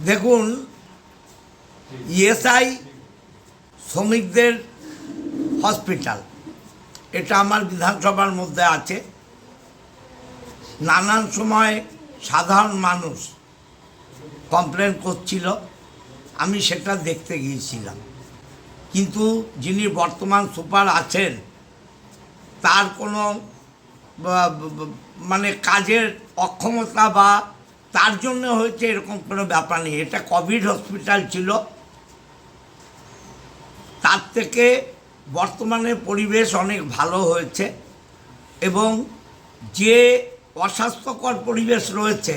দেখুন, ইএসআই শ্রমিকদের হসপিটাল, এটা আমার বিধানসভার মধ্যে আছে। নানান সময় সাধারণ মানুষ কমপ্লেন করছিল, আমি সেটা দেখতে গিয়েছিলাম। কিন্তু যিনি বর্তমান সুপার আছেন তার কোনো মানে কাজের অক্ষমতা বা তার জন্য হয়েছে এরকম কোনো ব্যাপার নেই। এটা কোভিড হসপিটাল ছিল, তার থেকে বর্তমানে পরিবেশ অনেক ভালো হয়েছে এবং যে অস্বাস্থ্যকর পরিবেশ রয়েছে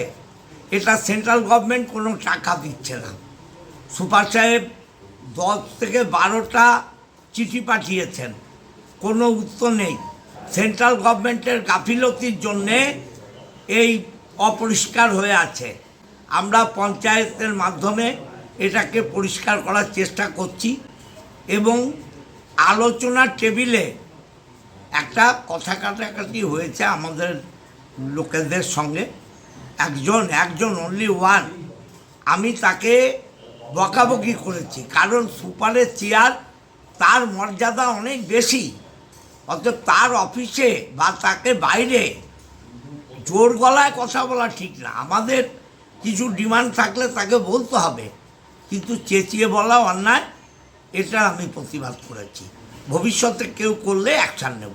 এটা সেন্ট্রাল গভর্নমেন্ট কোনো টাকা দিচ্ছে না। সুপার সাহেব 10 থেকে 12টা চিঠি পাঠিয়েছেন, কোনো উত্তর নেই। সেন্ট্রাল গভর্নমেন্টের গাফিলতির জন্যে এই অপরিষ্কার হয়ে আছে। আমরা পঞ্চায়েতের মাধ্যমে এটাকে পরিষ্কার করার চেষ্টা করছি এবং আলোচনার টেবিলে একটা কথা কাটাকাটি হয়েছে আমাদের লোকেদের সঙ্গে। একজন অনলি ওয়ান, আমি তাকে বকাবকি করেছি, কারণ সুপারের চেয়ার তার মর্যাদা অনেক বেশি। অর্থাৎ তার অফিসে বা তাকে বাইরে জোর গলায় কথা বলা ঠিক না। আমাদের কিছু ডিমান্ড থাকলে তাকে বলতে হবে, কিন্তু চেঁচিয়ে বলা অন্যায়। এটা আমি প্রতিবাদ করেছি। ভবিষ্যতে কেউ করলে অ্যাকশান নেব।